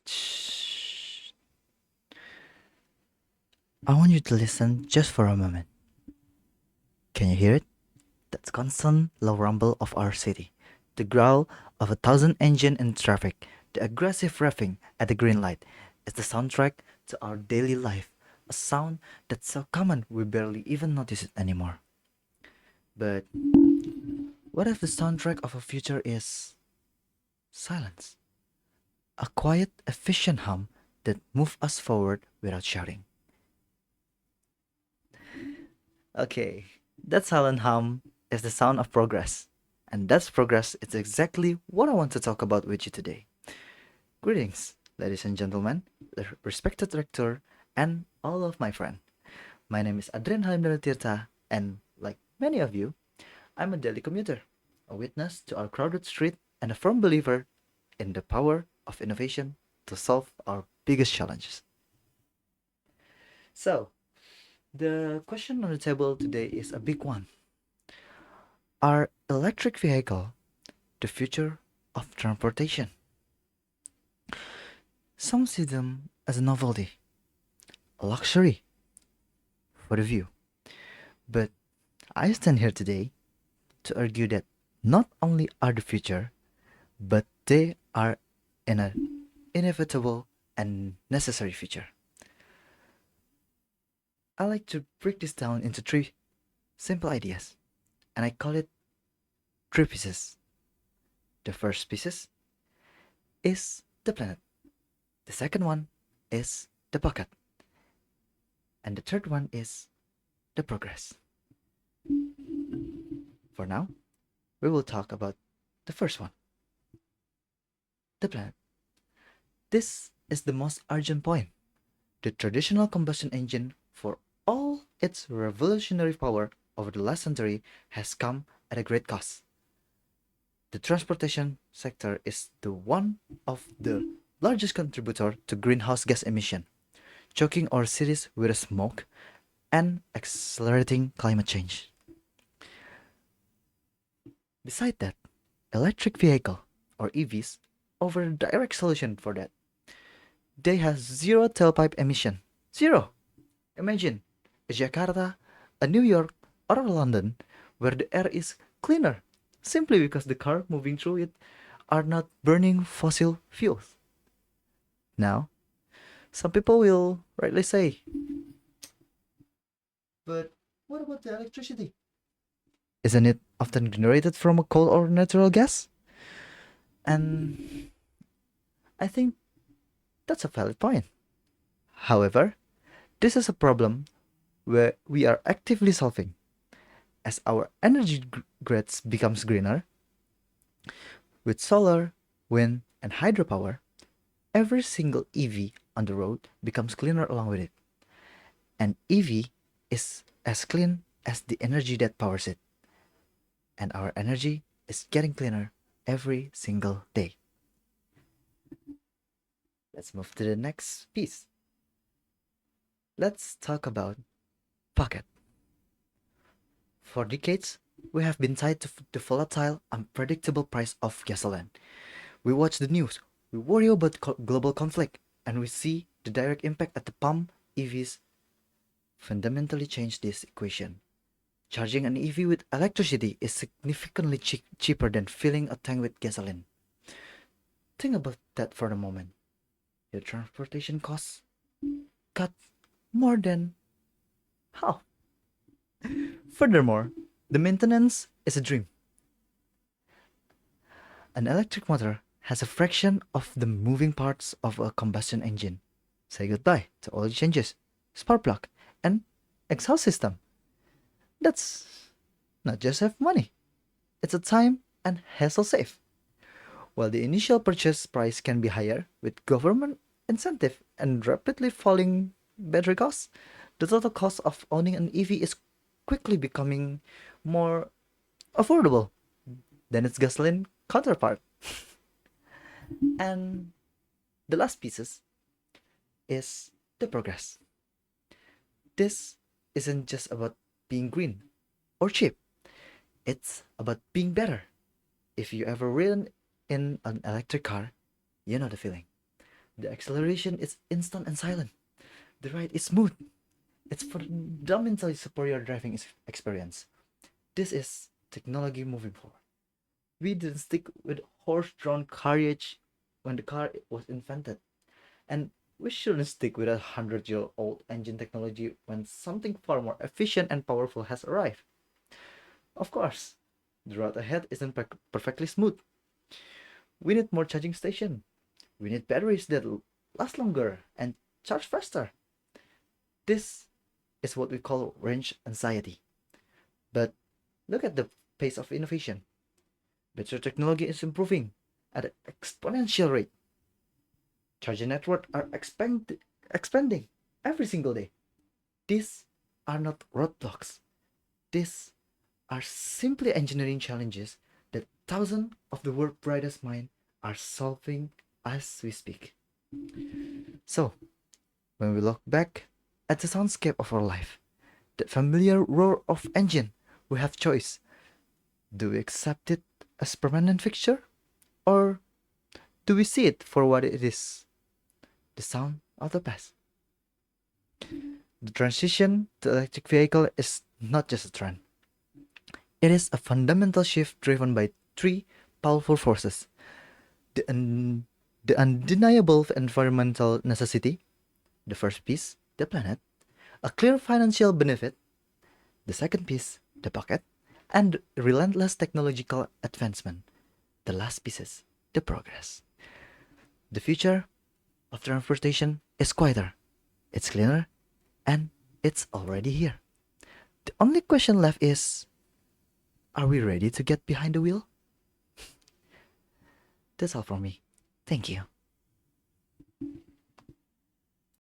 Shh. I want you to listen just for a moment. Can you hear it? That constant low rumble of our city, the growl of 1,000 engines in traffic, the aggressive revving at the green light is the soundtrack to our daily life, a sound that's so common we barely even notice it anymore. But what if the soundtrack of a future is silence? A quiet, efficient hum that moves us forward without shouting. Okay, that silent hum is the sound of progress. And that's progress is exactly what I want to talk about with you today. Greetings, ladies and gentlemen, the respected rector, and all of my friends. My name is Halim, and like many of you, I'm a daily commuter, a witness to our crowded street, and a firm believer in the power of innovation to solve our biggest challenges. So, the question on the table today is a big one. Are electric vehicle the future of transportation? Some see them as a novelty, a luxury for the view. But I stand here today to argue that not only are the future, but they are an inevitable and necessary future. I like to break this down into three simple ideas, and I call it three pieces. The first pieces is the planet. The second one is the pocket. And the third one is the progress. For now, we will talk about the first one, the planet. This is the most urgent point. The traditional combustion engine, for all its revolutionary power over the last century, has come at a great cost. The transportation sector is the one of the largest contributor to greenhouse gas emission, choking our cities with smoke and accelerating climate change. Beside that, electric vehicle or EVs offer a direct solution for that. They have zero tailpipe emission. Zero. Imagine a Jakarta, a New York, or a London where the air is cleaner simply because the car moving through it are not burning fossil fuels. Now, some people will rightly say, but what about the electricity? Isn't it often generated from a coal or natural gas? And I think that's a valid point. However, this is a problem where we are actively solving. As our energy grids becomes greener, with solar, wind, and hydropower, every single EV on the road becomes cleaner along with it. An EV is as clean as the energy that powers it, and our energy is getting cleaner every single day. Let's move to the next piece. Let's talk about pocket. For decades, we have been tied to the volatile, unpredictable price of gasoline. We watch the news, we worry about global conflict, and we see the direct impact at the pump. EVs fundamentally change this equation. Charging an EV with electricity is significantly cheaper than filling a tank with gasoline. Think about that for a moment. Your transportation costs cut more than half. Furthermore, the maintenance is a dream. An electric motor has a fraction of the moving parts of a combustion engine. Say goodbye to oil changes, spark plug, and exhaust system. That's not just save money, it's a time and hassle save. While the initial purchase price can be higher with government incentive and rapidly falling battery costs, the total cost of owning an EV is quickly becoming more affordable than its gasoline counterpart. And the last pieces is the progress. This isn't just about being green or cheap. It's about being better. If you ever ridden in an electric car, You know the feeling. The acceleration is instant and silent. The ride is smooth. It's fundamentally superior driving experience. This is technology moving forward. We didn't stick with horse-drawn carriage when the car was invented, and we shouldn't stick with 100-year-old engine technology when something far more efficient and powerful has arrived. Of course, the road ahead isn't perfectly smooth. We need more charging station. We need batteries that last longer and charge faster. This is what we call range anxiety. But look at the pace of innovation. Battery technology is improving at an exponential rate. Charging networks are expanding every single day. These are not roadblocks. These are simply engineering challenges that thousands of the world's brightest minds are solving as we speak. So, when we look back at the soundscape of our life, the familiar roar of engine, we have choice. Do we accept it as permanent fixture, or do we see it for what it is? The sound of the past. The transition to electric vehicle is not just a trend. It is a fundamental shift driven by three powerful forces. The, the undeniable environmental necessity, the first piece, the planet, a clear financial benefit, the second piece, the pocket, and relentless technological advancement, the last pieces, the progress. The future of transportation is quieter, it's cleaner, and it's already here. The only question left is, are we ready to get behind the wheel? That's all from me. Thank you.